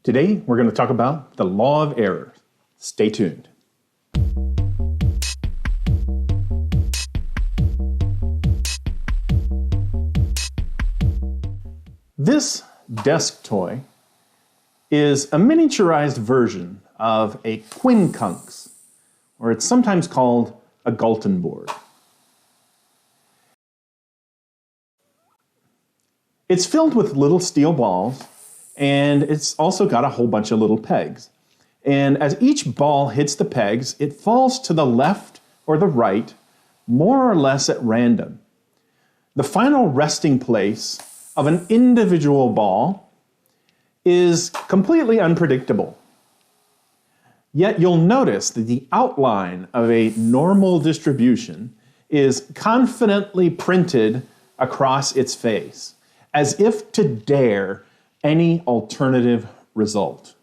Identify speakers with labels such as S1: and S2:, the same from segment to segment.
S1: Today, we're going to talk about the law of error. Stay tuned. This desk toy is a miniaturized version of a quincunx, or it's sometimes called a Galton board. It's filled with little steel balls, and it's also got a whole bunch of little pegs. And as each ball hits the pegs, it falls to the left or the right, more or less at random. The final resting place of an individual ball is completely unpredictable. Yet you'll notice that the outline of a normal distribution is confidently printed across its face, as if to dare any alternative result.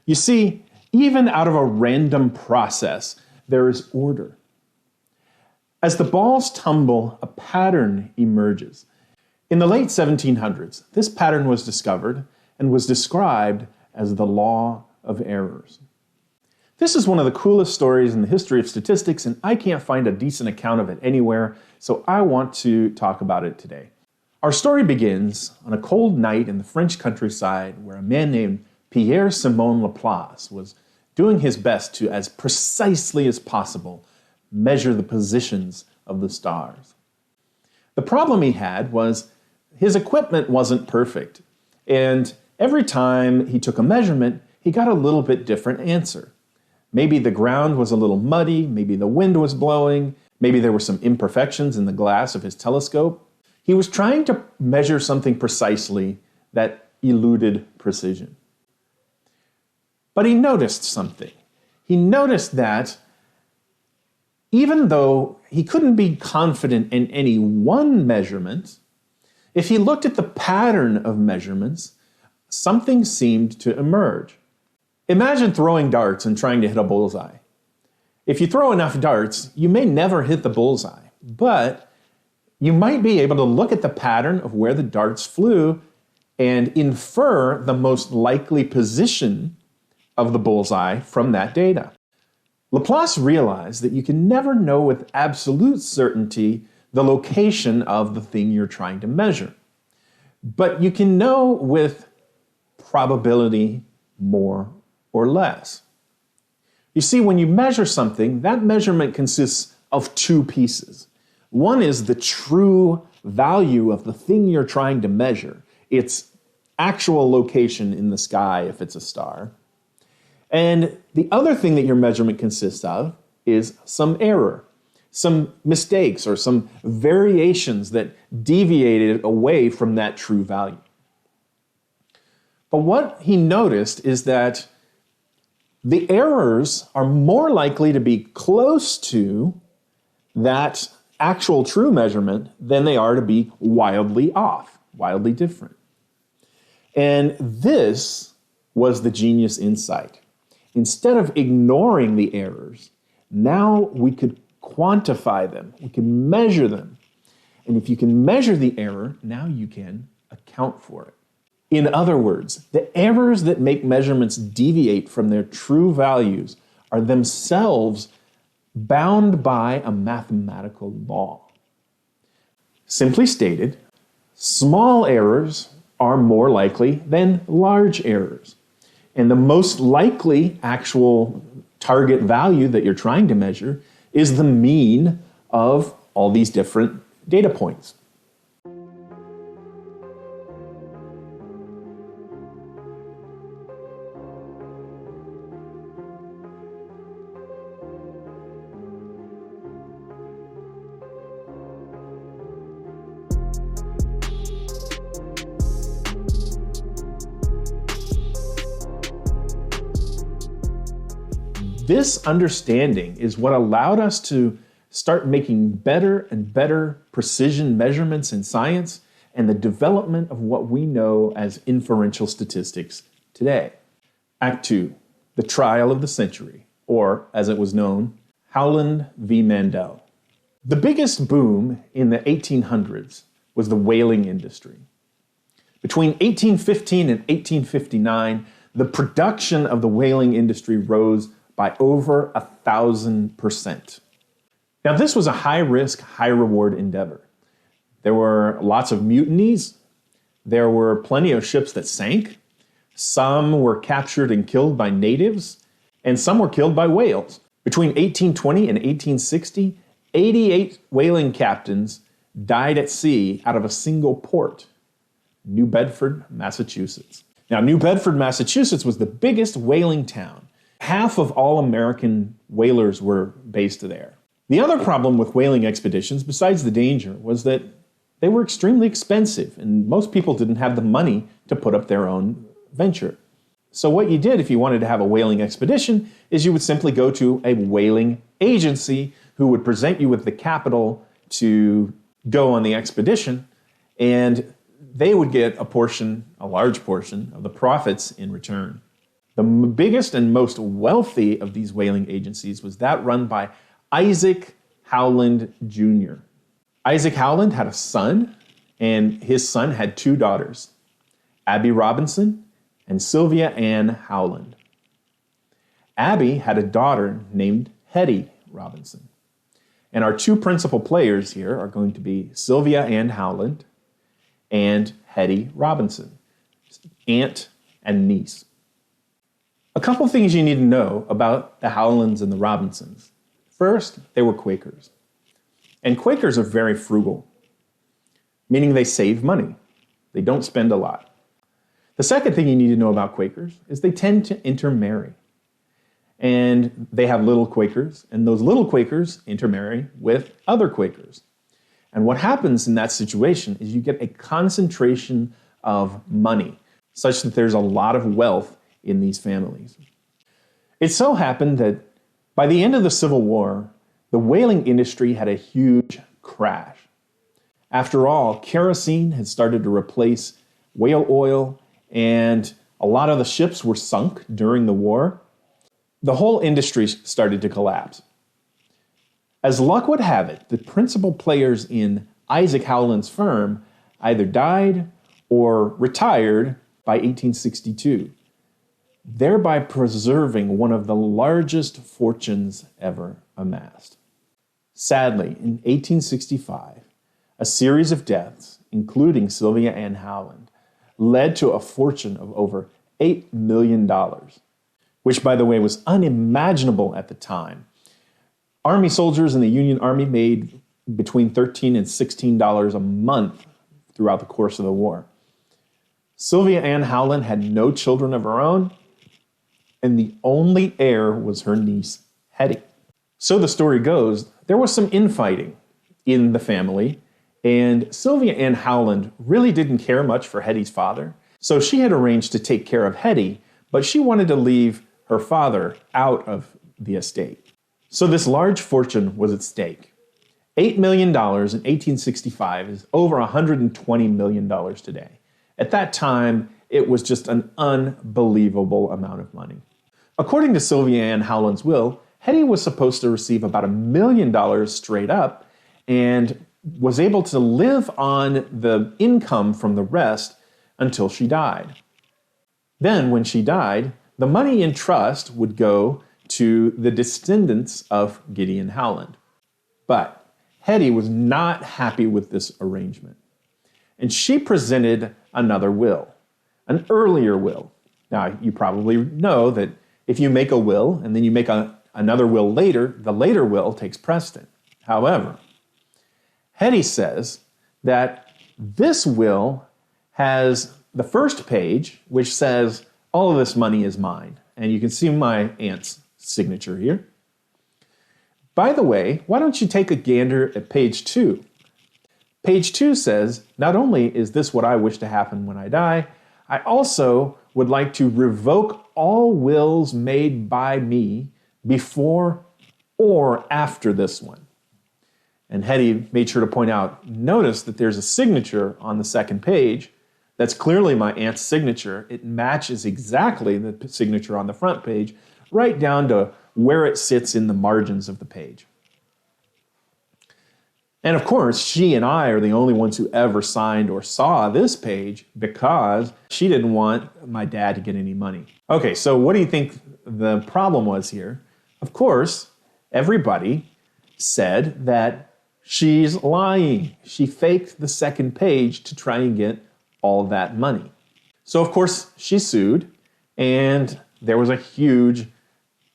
S1: You see, even out of a random process, there is order. As the balls tumble, a pattern emerges. In the late 1700s, this pattern was discovered and was described as the law of errors. This is one of the coolest stories in the history of statistics, and I can't find a decent account of it anywhere, so I want to talk about it today. Our story begins on a cold night in the French countryside where a man named Pierre-Simon Laplace was doing his best to, as precisely as possible, measure the positions of the stars. The problem he had was his equipment wasn't perfect, and every time he took a measurement, he got a little bit different answer. Maybe the ground was a little muddy, maybe the wind was blowing, maybe there were some imperfections in the glass of his telescope. He was trying to measure something precisely that eluded precision. But he noticed something. He noticed that even though he couldn't be confident in any one measurement, if he looked at the pattern of measurements, something seemed to emerge. Imagine throwing darts and trying to hit a bullseye. If you throw enough darts, you may never hit the bullseye, but you might be able to look at the pattern of where the darts flew and infer the most likely position of the bullseye from that data. Laplace realized that you can never know with absolute certainty the location of the thing you're trying to measure, but you can know with probability more or less. You see, when you measure something, that measurement consists of two pieces. One is the true value of the thing you're trying to measure, its actual location in the sky if it's a star. And the other thing that your measurement consists of is some error, some mistakes, or some variations that deviated away from that true value. But what he noticed is that the errors are more likely to be close to that actual true measurement than they are to be wildly off, wildly different. And this was the genius insight. Instead of ignoring the errors, now we could quantify them, we can measure them. And if you can measure the error, now you can account for it. In other words, the errors that make measurements deviate from their true values are themselves bound by a mathematical law. Simply stated, small errors are more likely than large errors. And the most likely actual target value that you're trying to measure is the mean of all these different data points. This understanding is what allowed us to start making better and better precision measurements in science and the development of what we know as inferential statistics today. Act 2, the trial of the century, or as it was known, Howland v. Mandel. The biggest boom in the 1800s was the whaling industry. Between 1815 and 1859, the production of the whaling industry rose by over 1,000%. Now, this was a high-risk, high-reward endeavor. There were lots of mutinies. There were plenty of ships that sank. Some were captured and killed by natives, and some were killed by whales. Between 1820 and 1860, 88 whaling captains died at sea out of a single port, New Bedford, Massachusetts. Now, New Bedford, Massachusetts was the biggest whaling town. Half of all American whalers were based there. The other problem with whaling expeditions, besides the danger, was that they were extremely expensive, and most people didn't have the money to put up their own venture. So what you did if you wanted to have a whaling expedition is you would simply go to a whaling agency who would present you with the capital to go on the expedition, and they would get a large portion of the profits in return. The biggest and most wealthy of these whaling agencies was that run by Isaac Howland Jr. Isaac Howland had a son, and his son had two daughters, Abby Robinson and Sylvia Ann Howland. Abby had a daughter named Hetty Robinson. And our two principal players here are going to be Sylvia Ann Howland and Hetty Robinson, aunt and niece. A couple things you need to know about the Howlands and the Robinsons. First, they were Quakers. And Quakers are very frugal, meaning they save money. They don't spend a lot. The second thing you need to know about Quakers is they tend to intermarry. And they have little Quakers, and those little Quakers intermarry with other Quakers. And what happens in that situation is you get a concentration of money, such that there's a lot of wealth in these families. It so happened that by the end of the Civil War, the whaling industry had a huge crash. After all, kerosene had started to replace whale oil, and a lot of the ships were sunk during the war. The whole industry started to collapse. As luck would have it, the principal players in Isaac Howland's firm either died or retired by 1862, thereby preserving one of the largest fortunes ever amassed. Sadly, in 1865, a series of deaths, including Sylvia Ann Howland, led to a fortune of over $8 million, which, by the way, was unimaginable at the time. Army soldiers in the Union Army made between $13 and $16 a month throughout the course of the war. Sylvia Ann Howland had no children of her own, and the only heir was her niece, Hetty. So the story goes, there was some infighting in the family, and Sylvia Ann Howland really didn't care much for Hetty's father, so she had arranged to take care of Hetty, but she wanted to leave her father out of the estate. So this large fortune was at stake. $8 million in 1865 is over $120 million today. At that time, it was just an unbelievable amount of money. According to Sylvia Ann Howland's will, Hetty was supposed to receive about $1 million straight up and was able to live on the income from the rest until she died. Then, when she died, the money in trust would go to the descendants of Gideon Howland. But Hetty was not happy with this arrangement, and she presented another will, an earlier will. Now, you probably know that if you make a will and then you make another will later, the later will takes precedent. However, Hetty says that this will has the first page, which says, all of this money is mine. And you can see my aunt's signature here. By the way, why don't you take a gander at page 2? Page 2 says, not only is this what I wish to happen when I die, I also would like to revoke all wills made by me before or after this one. And Hetty made sure to point out, notice that there's a signature on the second page. That's clearly my aunt's signature. It matches exactly the signature on the front page, right down to where it sits in the margins of the page. And of course, she and I are the only ones who ever signed or saw this page because she didn't want my dad to get any money. Okay, so what do you think the problem was here? Of course, everybody said that she's lying. She faked the second page to try and get all that money. So of course, she sued, and there was a huge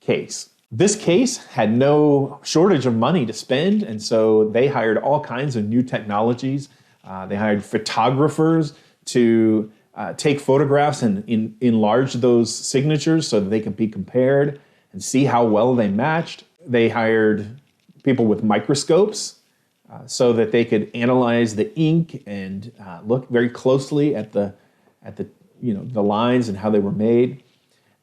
S1: case. This case had no shortage of money to spend, and so they hired all kinds of new technologies. They hired photographers to take photographs and enlarge those signatures so that they could be compared and see how well they matched. They hired people with microscopes so that they could analyze the ink and look very closely at the lines and how they were made.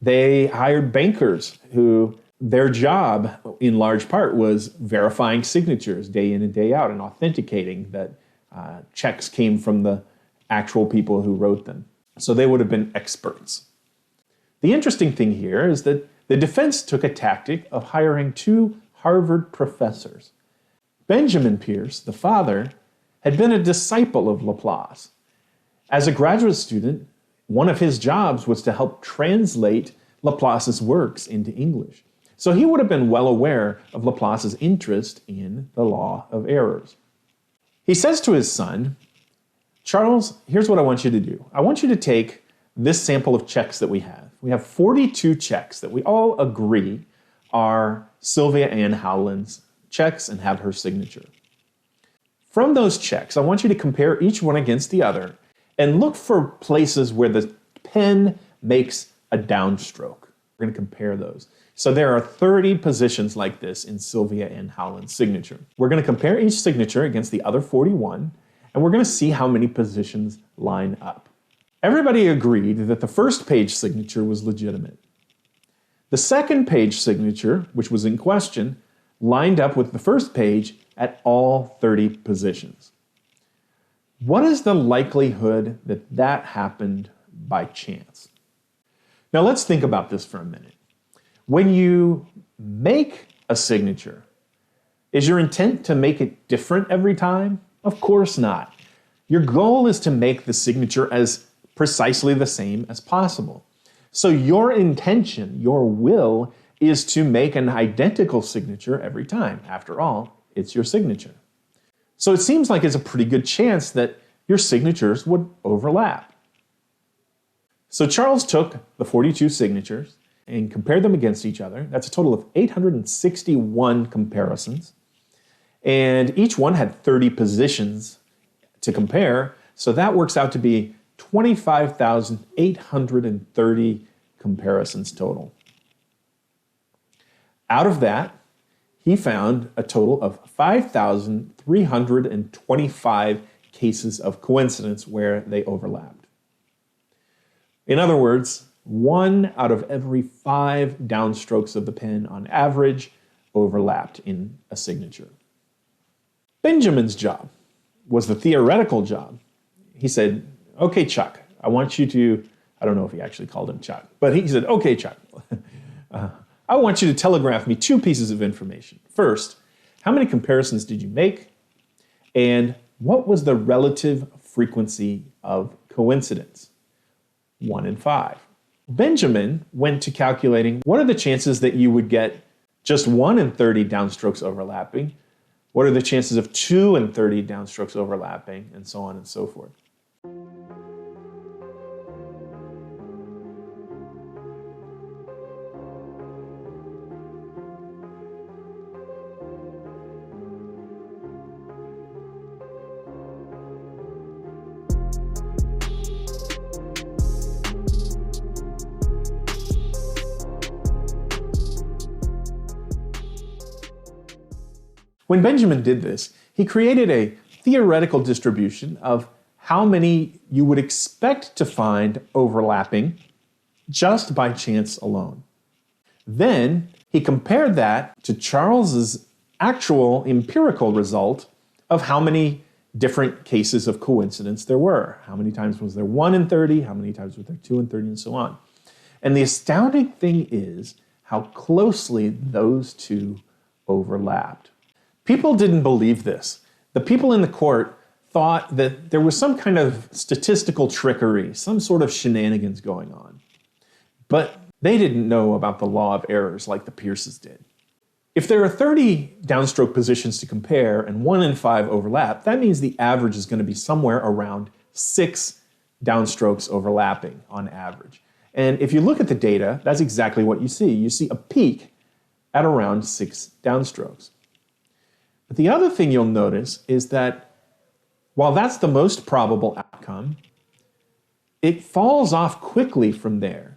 S1: They hired bankers who their job, in large part, was verifying signatures day in and day out and authenticating that checks came from the actual people who wrote them. So they would have been experts. The interesting thing here is that the defense took a tactic of hiring two Harvard professors. Benjamin Pierce, the father, had been a disciple of Laplace. As a graduate student, one of his jobs was to help translate Laplace's works into English. So he would have been well aware of Laplace's interest in the law of errors. He says to his son, Charles, here's what I want you to do. I want you to take this sample of checks that we have. We have 42 checks that we all agree are Sylvia Ann Howland's checks and have her signature. From those checks, I want you to compare each one against the other and look for places where the pen makes a downstroke. We're going to compare those. So there are 30 positions like this in Sylvia Ann Howland's signature. We're going to compare each signature against the other 41, and we're going to see how many positions line up. Everybody agreed that the first page signature was legitimate. The second page signature, which was in question, lined up with the first page at all 30 positions. What is the likelihood that that happened by chance? Now let's think about this for a minute. When you make a signature, is your intent to make it different every time? Of course not. Your goal is to make the signature as precisely the same as possible. So your intention, your will, is to make an identical signature every time. After all, it's your signature. So it seems like it's a pretty good chance that your signatures would overlap. So Charles took the 42 signatures and compared them against each other. That's a total of 861 comparisons. And each one had 30 positions to compare. So that works out to be 25,830 comparisons total. Out of that, he found a total of 5,325 cases of coincidence where they overlapped. In other words, 1 out of every 5 downstrokes of the pen on average overlapped in a signature. Benjamin's job was the theoretical job. He said, okay, Chuck, I want you to, I don't know if he actually called him Chuck, but he said, okay, Chuck, I want you to telegraph me 2 pieces of information. First, how many comparisons did you make? And what was the relative frequency of coincidence? 1 in 5. Benjamin went to calculating what are the chances that you would get just 1 in 30 downstrokes overlapping, what are the chances of 2 in 30 downstrokes overlapping, and so on and so forth. When Benjamin did this, he created a theoretical distribution of how many you would expect to find overlapping just by chance alone. Then he compared that to Charles's actual empirical result of how many different cases of coincidence there were. How many times was there 1 in 30? How many times was there 2 in 30? And so on. And the astounding thing is how closely those two overlapped. People didn't believe this. The people in the court thought that there was some kind of statistical trickery, some sort of shenanigans going on. But they didn't know about the law of errors like the Pierces did. If there are 30 downstroke positions to compare and 1 in 5 overlap, that means the average is going to be somewhere around 6 downstrokes overlapping on average. And if you look at the data, that's exactly what you see. You see a peak at around 6 downstrokes. But the other thing you'll notice is that while that's the most probable outcome, it falls off quickly from there,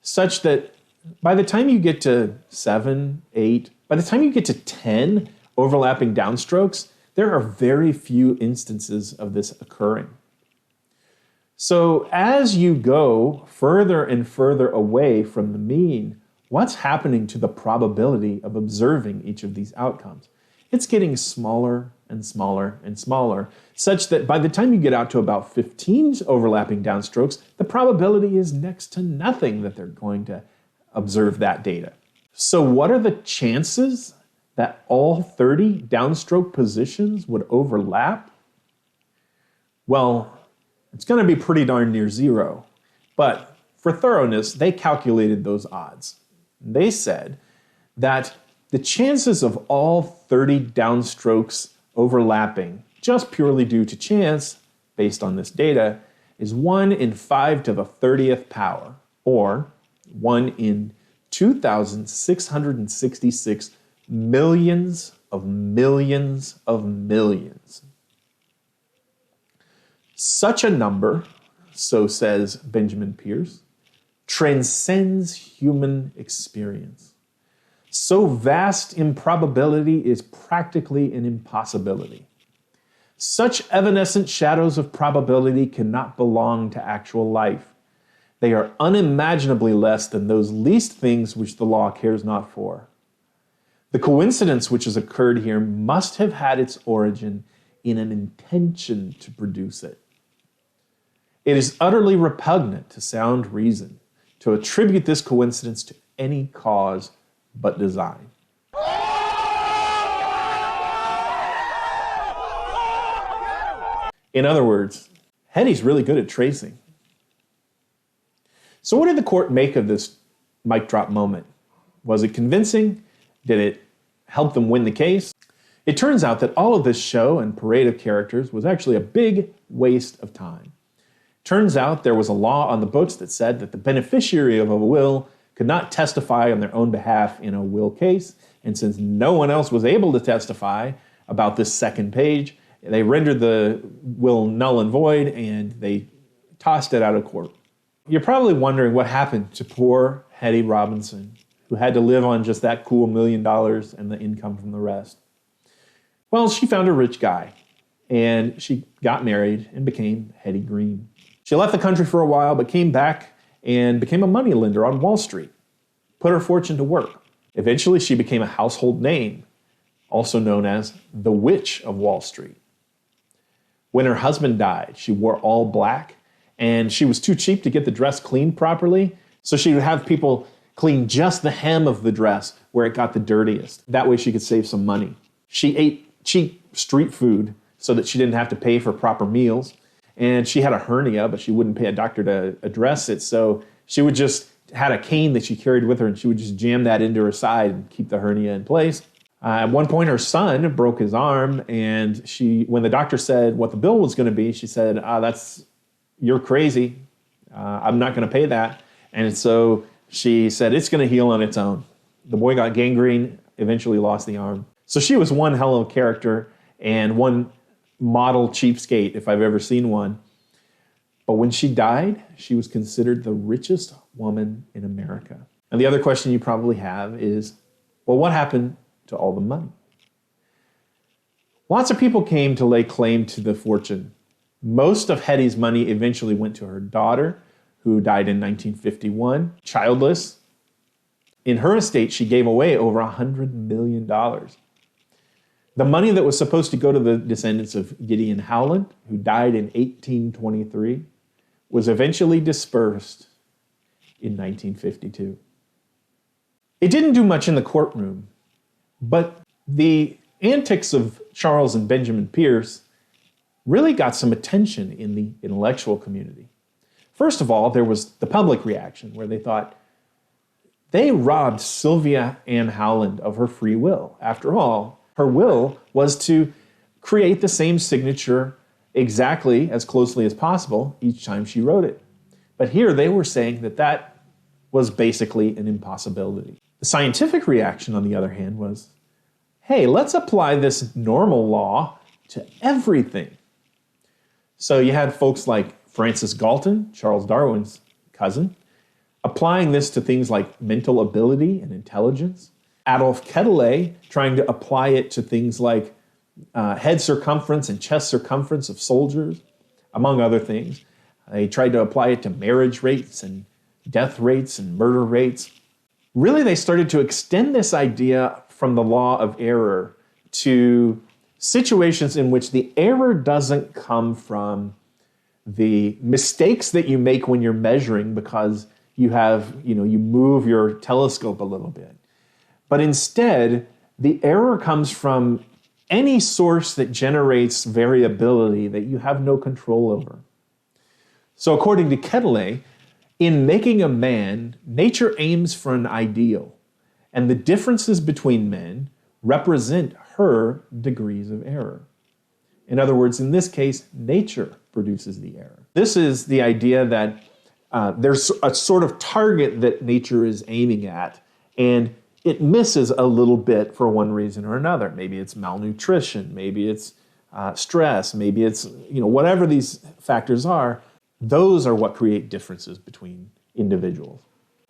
S1: such that by the time you get to 7, 8, by the time you get to 10 overlapping downstrokes, there are very few instances of this occurring. So as you go further and further away from the mean, what's happening to the probability of observing each of these outcomes? It's getting smaller and smaller and smaller, such that by the time you get out to about 15 overlapping downstrokes, the probability is next to nothing that they're going to observe that data. So what are the chances that all 30 downstroke positions would overlap? Well, it's going to be pretty darn near 0. But for thoroughness, they calculated those odds. They said that the chances of all 30 downstrokes overlapping, just purely due to chance, based on this data, is 1 in 5 to the 30th power, or 1 in 2,666 millions of millions of millions. Such a number, so says Benjamin Pierce, transcends human experience. So vast improbability is practically an impossibility. Such evanescent shadows of probability cannot belong to actual life. They are unimaginably less than those least things which the law cares not for. The coincidence which has occurred here must have had its origin in an intention to produce it. It is utterly repugnant to sound reason to attribute this coincidence to any cause but design. In other words, Hetty's really good at tracing. So what did the court make of this mic drop moment? Was it convincing? Did it help them win the case? It turns out that all of this show and parade of characters was actually a big waste of time. Turns out there was a law on the books that said that the beneficiary of a will could not testify on their own behalf in a will case, and since no one else was able to testify about this second page, they rendered the will null and void, and they tossed it out of court. You're probably wondering what happened to poor Hetty Robinson, who had to live on just that cool $1 million and the income from the rest. Well, she found a rich guy, and she got married and became Hetty Green. She left the country for a while, but came back and became a moneylender on Wall Street, put her fortune to work. Eventually, she became a household name, also known as the Witch of Wall Street. When her husband died, she wore all black, and she was too cheap to get the dress cleaned properly, so she would have people clean just the hem of the dress where it got the dirtiest. That way she could save some money. She ate cheap street food so that she didn't have to pay for proper meals. And she had a hernia, but she wouldn't pay a doctor to address it. So she would just had a cane that she carried with her, and she would just jam that into her side and keep the hernia in place. At one point, her son broke his arm, and when the doctor said what the bill was going to be, she said, "You're crazy. I'm not going to pay that." And so she said, "It's going to heal on its own." The boy got gangrene, eventually lost the arm. So she was one hell of a character and one model cheapskate, if I've ever seen one. But when she died, she was considered the richest woman in America. And the other question you probably have is, well, what happened to all the money? Lots of people came to lay claim to the fortune. Most of Hetty's money eventually went to her daughter, who died in 1951, childless. In her estate, she gave away over $100 million. The money that was supposed to go to the descendants of Gideon Howland, who died in 1823, was eventually dispersed in 1952. It didn't do much in the courtroom, but the antics of Charles and Benjamin Pierce, really got some attention in the intellectual community. First of all, there was the public reaction where they thought, they robbed Sylvia Ann Howland of her free will. After all, her will was to create the same signature exactly as closely as possible each time she wrote it. But here they were saying that that was basically an impossibility. The scientific reaction, on the other hand, was, hey, let's apply this normal law to everything. So you had folks like Francis Galton, Charles Darwin's cousin, applying this to things like mental ability and intelligence. Adolf Quetelet trying to apply it to things like head circumference and chest circumference of soldiers, among other things. They tried to apply it to marriage rates and death rates and murder rates. Really, they started to extend this idea from the law of error to situations in which the error doesn't come from the mistakes that you make when you're measuring because you move your telescope a little bit. But instead, the error comes from any source that generates variability that you have no control over. So according to Quetelet, in making a man, nature aims for an ideal, and the differences between men represent her degrees of error. In other words, in this case, nature produces the error. This is the idea that there's a sort of target that nature is aiming at, and it misses a little bit for one reason or another. Maybe it's malnutrition, maybe it's stress, maybe it's, whatever these factors are, those are what create differences between individuals.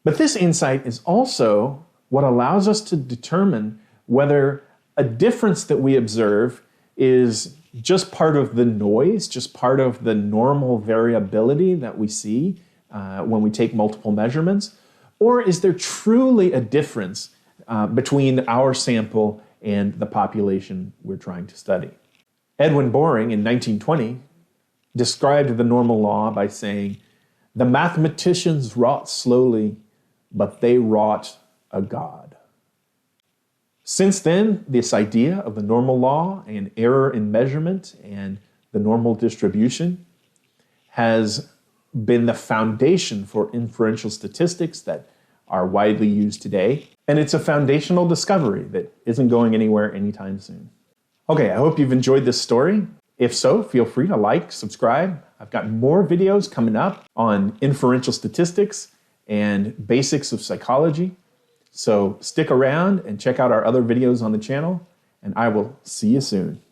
S1: But this insight is also what allows us to determine whether a difference that we observe is just part of the noise, just part of the normal variability that we see when we take multiple measurements, or is there truly a difference between our sample and the population we're trying to study? Edwin Boring in 1920 described the normal law by saying, "The mathematicians wrought slowly, but they wrought a God." Since then, this idea of the normal law and error in measurement and the normal distribution has been the foundation for inferential statistics that are widely used today. And it's a foundational discovery that isn't going anywhere anytime soon. Okay, I hope you've enjoyed this story. If so, feel free to like, subscribe. I've got more videos coming up on inferential statistics and basics of psychology. So stick around and check out our other videos on the channel, and I will see you soon.